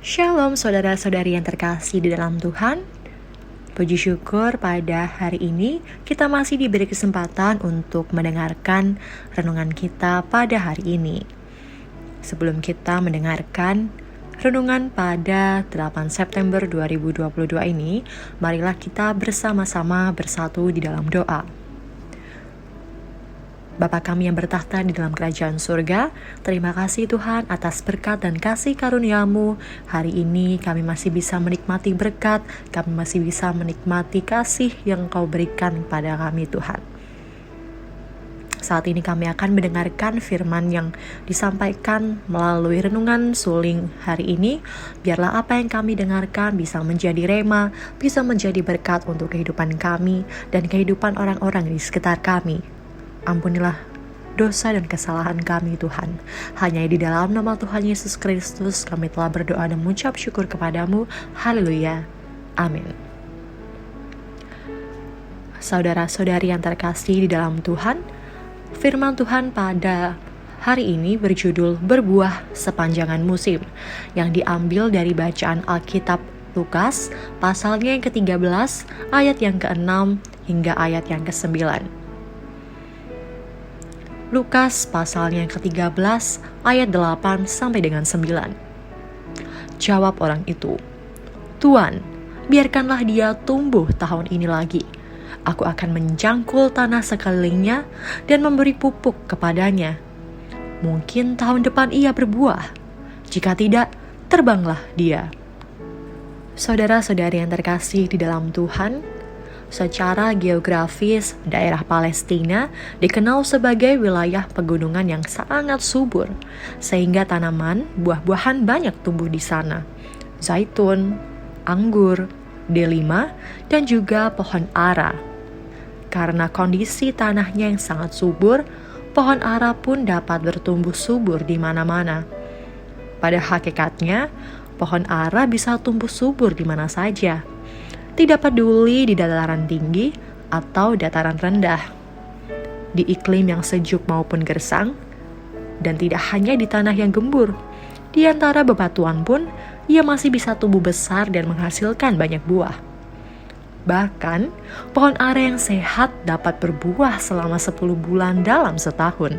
Shalom saudara-saudari yang terkasih di dalam Tuhan. Puji syukur pada hari ini kita masih diberi kesempatan untuk mendengarkan renungan kita pada hari ini. Sebelum kita mendengarkan renungan pada 8 September 2022 ini, marilah kita bersama-sama bersatu di dalam doa. Bapa kami yang bertahta di dalam kerajaan surga, terima kasih Tuhan atas berkat dan kasih karunia-Mu. Hari ini kami masih bisa menikmati berkat, kami masih bisa menikmati kasih yang Kau berikan kepada kami Tuhan. Saat ini kami akan mendengarkan firman yang disampaikan melalui renungan suling hari ini. Biarlah apa yang kami dengarkan bisa menjadi rema, bisa menjadi berkat untuk kehidupan kami dan kehidupan orang-orang di sekitar kami. Ampunilah dosa dan kesalahan kami Tuhan. Hanya di dalam nama Tuhan Yesus Kristus kami telah berdoa dan mengucap syukur kepadamu. Haleluya. Amin. Saudara-saudari yang terkasih di dalam Tuhan, firman Tuhan pada hari ini berjudul Berbuah Sepanjangan Musim, yang diambil dari bacaan Alkitab Lukas pasalnya yang ke-13 ayat yang ke-6 hingga ayat yang ke-9. Lukas pasalnya yang ke-13 ayat 8 sampai dengan 9. Jawab orang itu, "Tuan, biarkanlah dia tumbuh tahun ini lagi. Aku akan menjangkul tanah sekelilingnya dan memberi pupuk kepadanya. Mungkin tahun depan ia berbuah. Jika tidak, terbanglah dia." Saudara-saudari yang terkasih di dalam Tuhan, secara geografis, daerah Palestina dikenal sebagai wilayah pegunungan yang sangat subur, sehingga tanaman, buah-buahan banyak tumbuh di sana. Zaitun, anggur, delima, dan juga pohon ara. Karena kondisi tanahnya yang sangat subur, pohon ara pun dapat bertumbuh subur di mana-mana. Pada hakikatnya, pohon ara bisa tumbuh subur di mana saja. Tidak peduli di dataran tinggi atau dataran rendah, di iklim yang sejuk maupun gersang, dan tidak hanya di tanah yang gembur. Di antara bebatuan pun, ia masih bisa tumbuh besar dan menghasilkan banyak buah. Bahkan, pohon ara yang sehat dapat berbuah selama 10 bulan dalam setahun.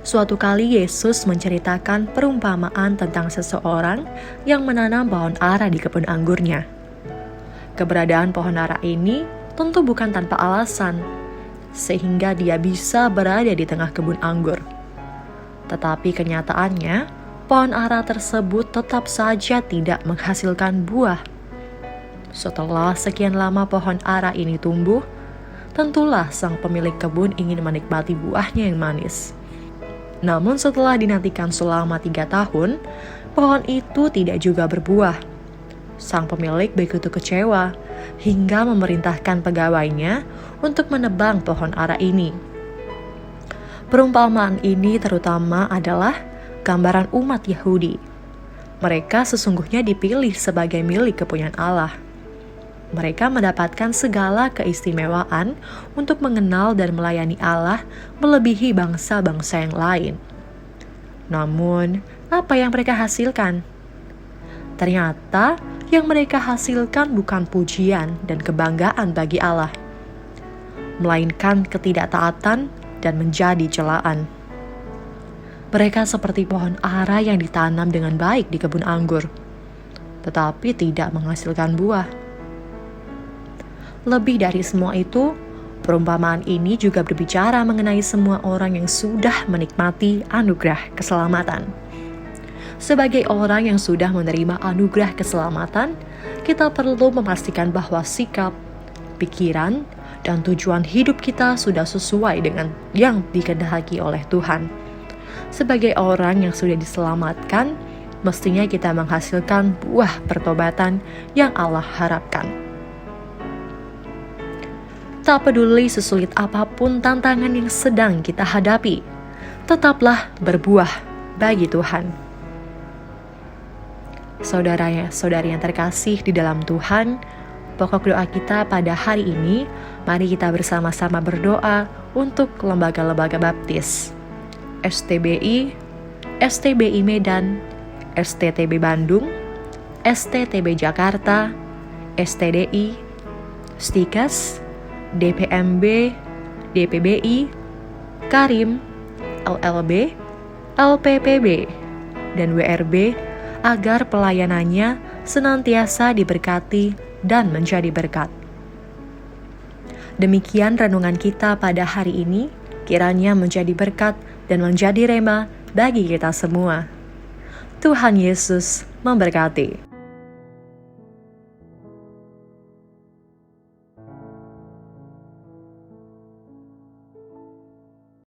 Suatu kali Yesus menceritakan perumpamaan tentang seseorang yang menanam pohon ara di kebun anggurnya. Keberadaan pohon ara ini tentu bukan tanpa alasan, sehingga dia bisa berada di tengah kebun anggur. Tetapi kenyataannya, pohon ara tersebut tetap saja tidak menghasilkan buah. Setelah sekian lama pohon ara ini tumbuh, tentulah sang pemilik kebun ingin menikmati buahnya yang manis. Namun setelah dinantikan selama 3 tahun, pohon itu tidak juga berbuah. Sang pemilik begitu kecewa hingga memerintahkan pegawainya untuk menebang pohon ara ini. Perumpamaan ini terutama adalah gambaran umat Yahudi. Mereka sesungguhnya dipilih sebagai milik kepunyaan Allah. Mereka mendapatkan segala keistimewaan untuk mengenal dan melayani Allah melebihi bangsa-bangsa yang lain. Namun, apa yang mereka hasilkan? Ternyata, yang mereka hasilkan bukan pujian dan kebanggaan bagi Allah, melainkan ketidaktaatan dan menjadi celaan. Mereka seperti pohon ara yang ditanam dengan baik di kebun anggur, tetapi tidak menghasilkan buah. Lebih dari semua itu, perumpamaan ini juga berbicara mengenai semua orang yang sudah menikmati anugerah keselamatan. Sebagai orang yang sudah menerima anugerah keselamatan, kita perlu memastikan bahwa sikap, pikiran, dan tujuan hidup kita sudah sesuai dengan yang dikehendaki oleh Tuhan. Sebagai orang yang sudah diselamatkan, mestinya kita menghasilkan buah pertobatan yang Allah harapkan. Tak peduli sesulit apapun tantangan yang sedang kita hadapi, tetaplah berbuah bagi Tuhan. Saudara-saudari yang terkasih di dalam Tuhan, pokok doa kita pada hari ini, mari kita bersama-sama berdoa untuk lembaga-lembaga baptis, STBI, STBI Medan, STTB Bandung, STTB Jakarta, STDI, Stikes, DPMB, DPBI, Karim, LLB, LPPB, dan WRB agar pelayanannya senantiasa diberkati dan menjadi berkat. Demikian renungan kita pada hari ini, kiranya menjadi berkat dan menjadi rema bagi kita semua. Tuhan Yesus memberkati.